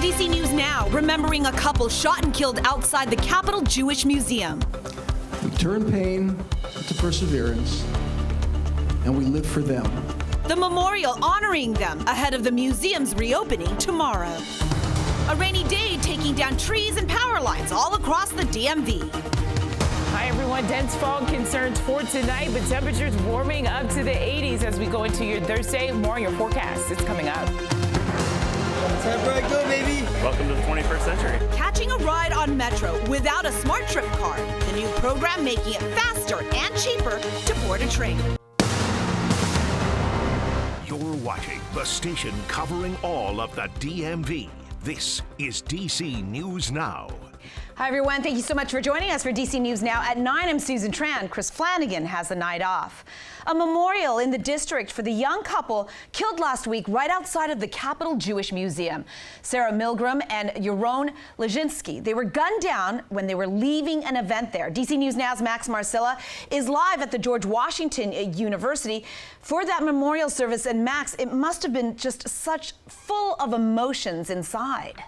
DC News Now, remembering a couple shot and killed outside the Capitol Jewish Museum. We turn pain to perseverance, and we live for them. The memorial honoring them ahead of the museum's reopening tomorrow. A rainy day taking down trees and power lines all across the DMV. Hi everyone, dense fog concerns for tonight, but temperatures warming up to the 80s as we go into your Thursday. More on your forecast. It's coming up. Go, baby. Welcome to the 21st century. Catching a ride on Metro without a Smart Trip card. The new program making it faster and cheaper to board a train. You're watching the station covering all of the DMV. This is DC News Now. Hi, everyone. Thank you so much for joining us for DC News Now. At 9, I'm Susan Tran. Chris Flanagan has the night off. A memorial in the district for the young couple killed last week right outside of the Capitol Jewish Museum. Sarah Milgram and Yaron Lejinsky. They were gunned down when they were leaving an event there. DC News Now's Max Marcilla is live at the George Washington University for that memorial service. And Max, it must have been just such full of emotions inside.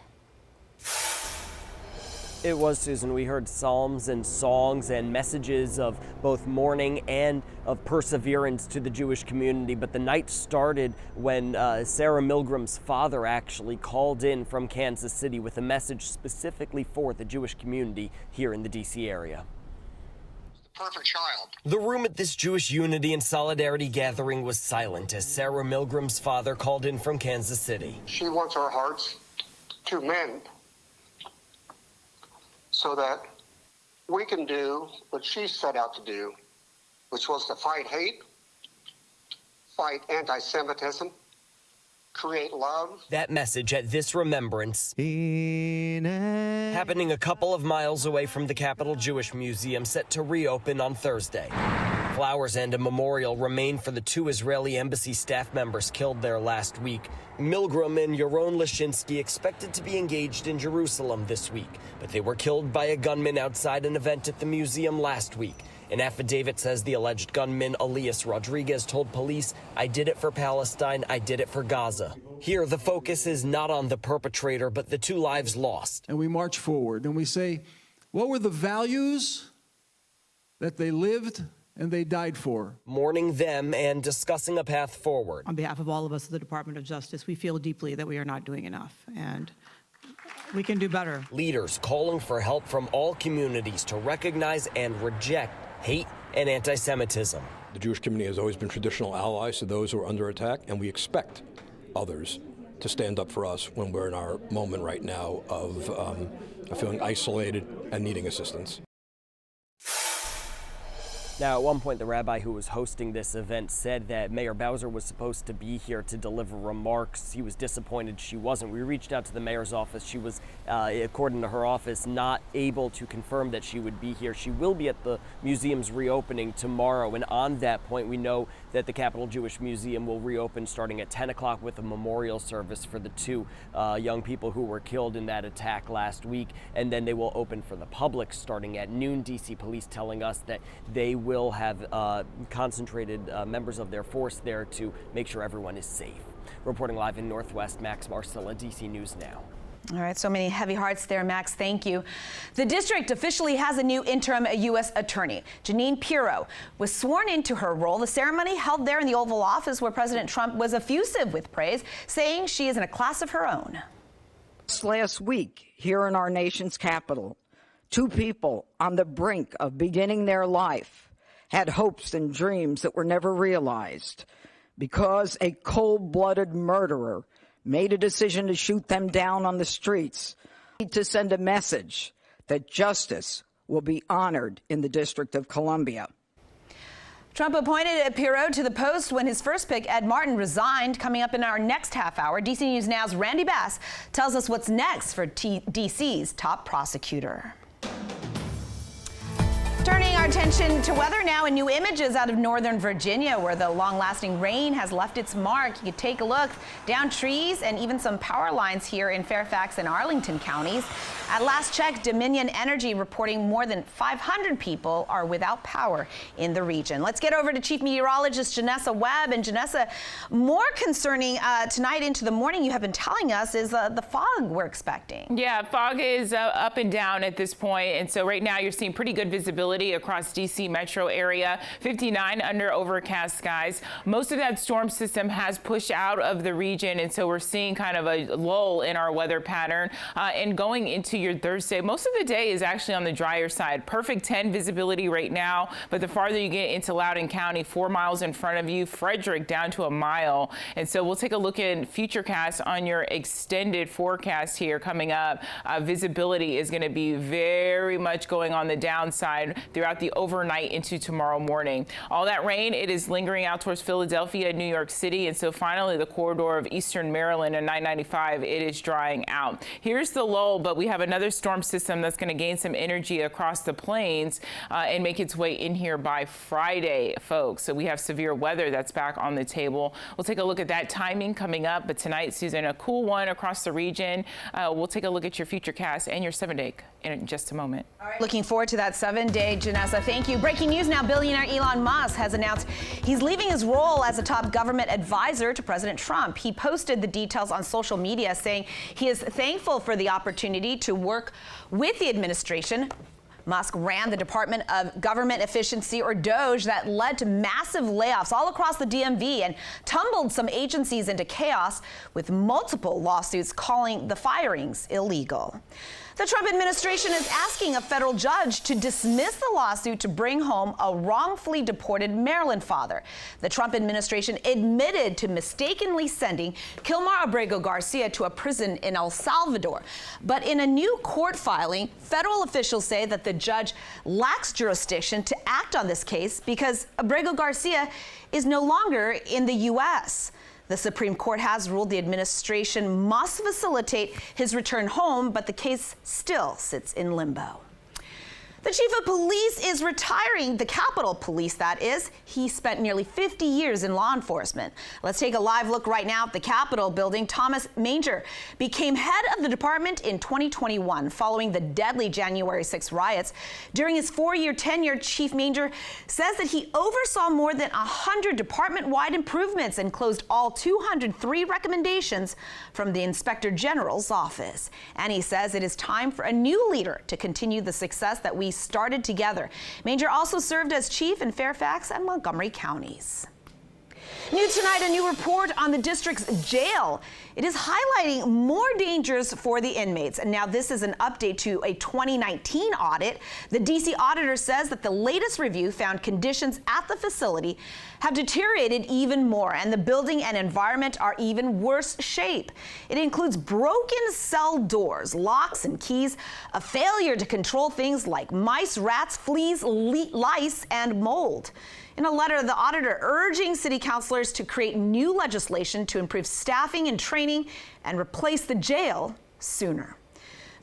It was, Susan. We heard psalms and songs and messages of both mourning and of perseverance to the Jewish community. But the night started when Sarah Milgram's father actually called in from Kansas City with a message specifically for the Jewish community here in the D.C. area. Perfect child. The room at this Jewish Unity and Solidarity gathering was silent as Sarah Milgram's father called in from Kansas City. She wants our hearts to mend so that we can do what she set out to do, which was to fight hate, fight anti-Semitism, create love. That message at this remembrance happening a couple of miles away from the Capitol Jewish Museum, set to reopen on Thursday. Flowers and a memorial remain for the 2 Israeli embassy staff members killed there last week. Milgram and Yaron Lejinsky expected to be engaged in Jerusalem this week, but they were killed by a gunman outside an event at the museum last week. An affidavit says the alleged gunman, Elias Rodriguez, told police, "I did it for Palestine, I did it for Gaza." Here, the focus is not on the perpetrator, but the 2 lives lost. And we march forward and we say, what were the values that they lived and they died for? Mourning them and discussing a path forward. On behalf of all of us at the Department of Justice, we feel deeply that we are not doing enough, and we can do better. Leaders calling for help from all communities to recognize and reject hate and anti-Semitism. The Jewish community has always been traditional allies to those who are under attack, and we expect others to stand up for us when we're in our moment right now of feeling isolated and needing assistance. Now, at one point, the rabbi who was hosting this event said that Mayor Bowser was supposed to be here to deliver remarks. He was disappointed she wasn't. We reached out to the mayor's office. She was, according to her office, not able to confirm that she would be here. She will be at the museum's reopening tomorrow. And on that point, we know that the Capitol Jewish Museum will reopen starting at 10 o'clock with a memorial service for the 2 young people who were killed in that attack last week. And then they will open for the public starting at noon. DC police telling us that they will have concentrated members of their force there to make sure everyone is safe. Reporting live in Northwest, Max Marcilla, DC News Now. All right, so many heavy hearts there, Max. Thank you. The district officially has a new interim U.S. attorney. Janine Piro was sworn into her role. The ceremony held there in the Oval Office, where President Trump was effusive with praise, saying she is in a class of her own. Last week, here in our nation's capital, 2 people on the brink of beginning their life had hopes and dreams that were never realized because a cold-blooded murderer made a decision to shoot them down on the streets. We need to send a message that justice will be honored in the District of Columbia. Trump appointed Piro to the post when his first pick, Ed Martin, resigned. Coming up in our next half hour, DC News Now's Randy Bass tells us what's next for DC's top prosecutor. Turning our attention to weather now, and new images out of Northern Virginia where the long-lasting rain has left its mark. You can take a look down trees and even some power lines here in Fairfax and Arlington counties. At last check, Dominion Energy reporting more than 500 people are without power in the region. Let's get over to Chief Meteorologist Janessa Webb. And Janessa, more concerning tonight into the morning, you have been telling us, is the fog we're expecting. Yeah, fog is up and down at this point. And so right now you're seeing pretty good visibility across D.C. metro area, 59 under overcast skies. Most of that storm system has pushed out of the region. And so we're seeing kind of a lull in our weather pattern. And going into your Thursday, most of the day is actually on the drier side. Perfect 10 visibility right now. But the farther you get into Loudoun County, 4 miles in front of you, Frederick down to a mile. And so we'll take a look in Futurecast on your extended forecast here coming up. Visibility is going to be very much going on the downside throughout the overnight into tomorrow morning. All that rain, it is lingering out towards Philadelphia, New York City. And so finally the corridor of eastern Maryland and 995, it is drying out. Here's the lull, but we have another storm system that's going to gain some energy across the plains and make its way in here by Friday, folks. So we have severe weather that's back on the table. We'll take a look at that timing coming up. But tonight, Susan, a cool one across the region. We'll take a look at your Futurecast and your 7-day in just a moment. All right. Looking forward to that 7-day, Janessa. Thank you. Breaking news now. Billionaire Elon Musk has announced he's leaving his role as a top government advisor to President Trump. He posted the details on social media, saying he is thankful for the opportunity to work with the administration. Musk ran the Department of Government Efficiency, or DOGE, that led to massive layoffs all across the DMV and tumbled some agencies into chaos, with multiple lawsuits calling the firings illegal. The Trump administration is asking a federal judge to dismiss the lawsuit to bring home a wrongfully deported Maryland father. The Trump administration admitted to mistakenly sending Kilmar Abrego Garcia to a prison in El Salvador. But in a new court filing, federal officials say that the judge lacks jurisdiction to act on this case because Abrego Garcia is no longer in the U.S. The Supreme Court has ruled the administration must facilitate his return home, but the case still sits in limbo. The chief of police is retiring, the Capitol Police, that is. He spent nearly 50 years in law enforcement. Let's take a live look right now at the Capitol building. Thomas Manger became head of the department in 2021 following the deadly January 6 riots. During his 4-year tenure, Chief Manger says that he oversaw more than 100 department-wide improvements and closed all 203 recommendations from the Inspector General's office. And he says it is time for a new leader to continue the success that we started together. Manger also served as chief in Fairfax and Montgomery counties. New tonight, a new report on the district's jail. It is highlighting more dangers for the inmates. And now this is an update to a 2019 audit. The D.C. auditor says that the latest review found conditions at the facility have deteriorated even more, and the building and environment are even worse shape. It includes broken cell doors, locks and keys, a failure to control things like mice, rats, fleas, lice, and mold. In a letter, the auditor urging city councilors to create new legislation to improve staffing and training and replace the jail sooner.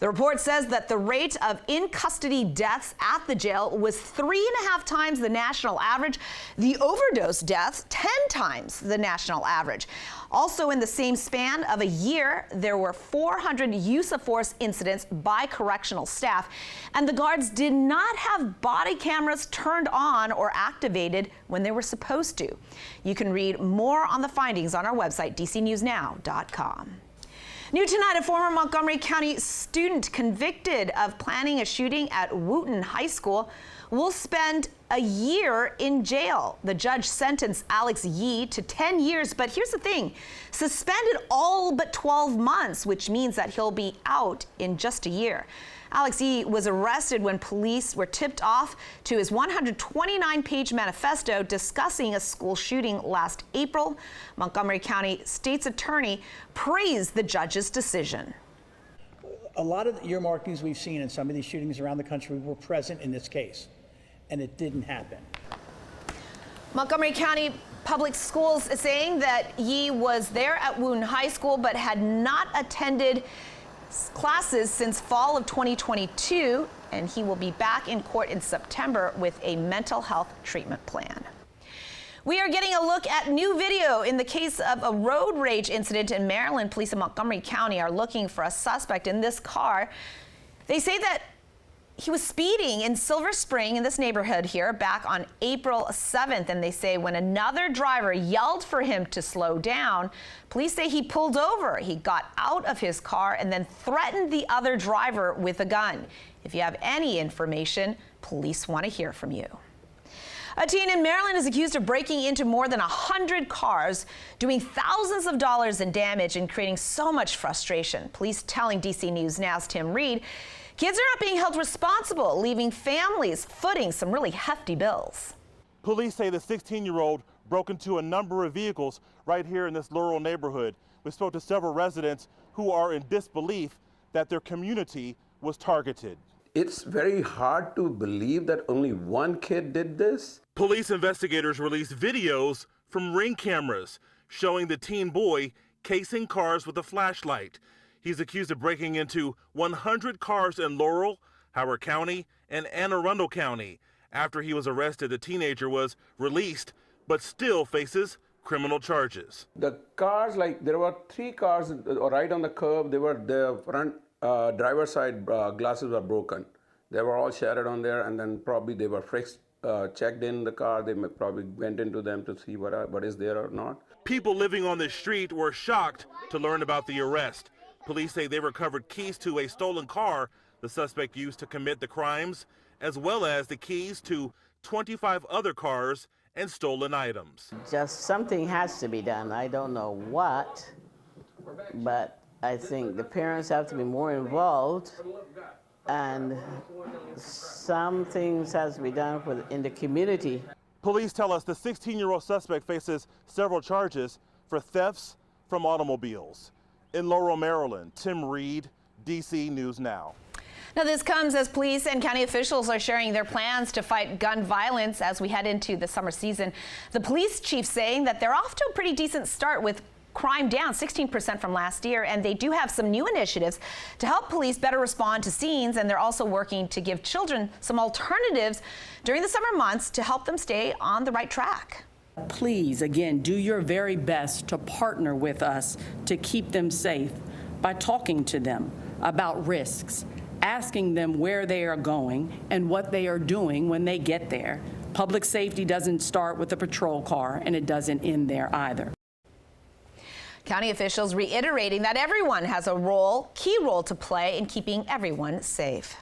The report says that the rate of in-custody deaths at the jail was 3.5 times the national average. The overdose deaths, 10 times the national average. Also, in the same span of a year, there were 400 use of force incidents by correctional staff, and the guards did not have body cameras turned on or activated when they were supposed to. You can read more on the findings on our website, dcnewsnow.com. New tonight, a former Montgomery County student convicted of planning a shooting at Wooten High School will spend a year in jail. The judge sentenced Alex Yee to 10 years, but here's the thing, suspended all but 12 months, which means that he'll be out in just a year. Alex Yee was arrested when police were tipped off to his 129-page manifesto discussing a school shooting last April. Montgomery County State's attorney praised the judge's decision. A lot of the earmarkings we've seen in some of these shootings around the country were present in this case, and it didn't happen. Montgomery County Public Schools is saying that Yee was there at Wooten High School but had not attended classes since fall of 2022, and he will be back in court in September with a mental health treatment plan. We are getting a look at new video in the case of a road rage incident in Maryland. Police in Montgomery County are looking for a suspect in this car. They say that he was speeding in Silver Spring in this neighborhood here back on April 7th. And they say when another driver yelled for him to slow down, police say he pulled over. He got out of his car and then threatened the other driver with a gun. If you have any information, police want to hear from you. A teen in Maryland is accused of breaking into more than 100 cars, doing thousands of dollars in damage and creating so much frustration. Police telling DC News Now's Tim Reed, kids are not being held responsible, leaving families footing some really hefty bills. Police say the 16-year-old broke into a number of vehicles right here in this Laurel neighborhood. We spoke to several residents who are in disbelief that their community was targeted. It's very hard to believe that only one kid did this. Police investigators released videos from Ring cameras showing the teen boy casing cars with a flashlight. He's accused of breaking into 100 cars in Laurel, Howard County, and Anne Arundel County. After he was arrested, the teenager was released, but still faces criminal charges. The cars, like there were 3 cars right on the curb. The front driver's side glasses were broken. They were all shattered on there, and then probably they were checked in the car. They probably went into them to see what is there or not. People living on the street were shocked to learn about the arrest. Police say they recovered keys to a stolen car the suspect used to commit the crimes, as well as the keys to 25 other cars and stolen items. Just something has to be done. I don't know what, but I think the parents have to be more involved, and some things has to be done in the community. Police tell us the 16-year-old suspect faces several charges for thefts from automobiles. In Laurel, Maryland, Tim Reed, DC News Now. Now, this comes as police and county officials are sharing their plans to fight gun violence as we head into the summer season. The police chief saying that they're off to a pretty decent start with crime down 16% from last year, and they do have some new initiatives to help police better respond to scenes, and they're also working to give children some alternatives during the summer months to help them stay on the right track. Please, again, do your very best to partner with us to keep them safe by talking to them about risks, asking them where they are going and what they are doing when they get there. Public safety doesn't start with a patrol car, and it doesn't end there either. County officials reiterating that everyone has a key role to play in keeping everyone safe.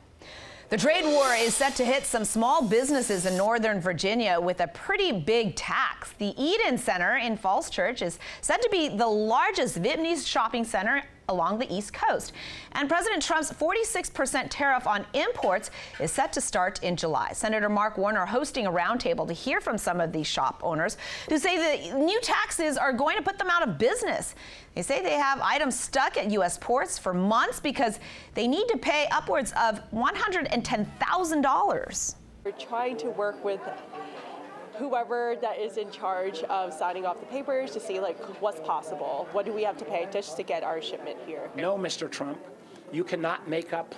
The trade war is set to hit some small businesses in Northern Virginia with a pretty big tax. The Eden Center in Falls Church is said to be the largest Vietnamese shopping center along the East Coast. And President Trump's 46% tariff on imports is set to start in July. Senator Mark Warner hosting a roundtable to hear from some of these shop owners who say the new taxes are going to put them out of business. They say they have items stuck at U.S. ports for months because they need to pay upwards of $110,000. We're trying to work with whoever that is in charge of signing off the papers to see what's possible. What do we have to pay just to get our shipment here? No, Mr. Trump, you cannot make up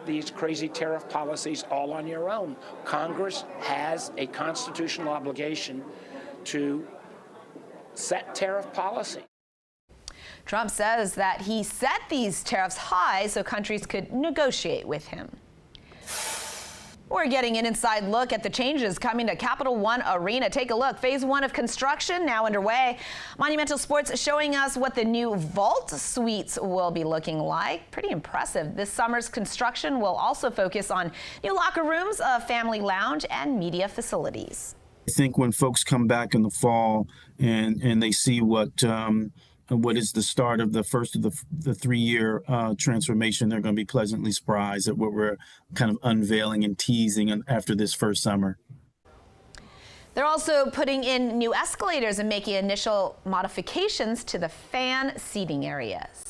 these crazy tariff policies all on your own. Congress has a constitutional obligation to set tariff policy. Trump says that he set these tariffs high so countries could negotiate with him. We're getting an inside look at the changes coming to Capital One Arena. Take a look. Phase 1 of construction now underway. Monumental Sports showing us what the new vault suites will be looking like. Pretty impressive. This summer's construction will also focus on new locker rooms, a family lounge, and media facilities. I think when folks come back in the fall and they see what is the start of the first of the 3-year transformation, they're going to be pleasantly surprised at what we're kind of unveiling and teasing after this first summer. They're also putting in new escalators and making initial modifications to the fan seating areas.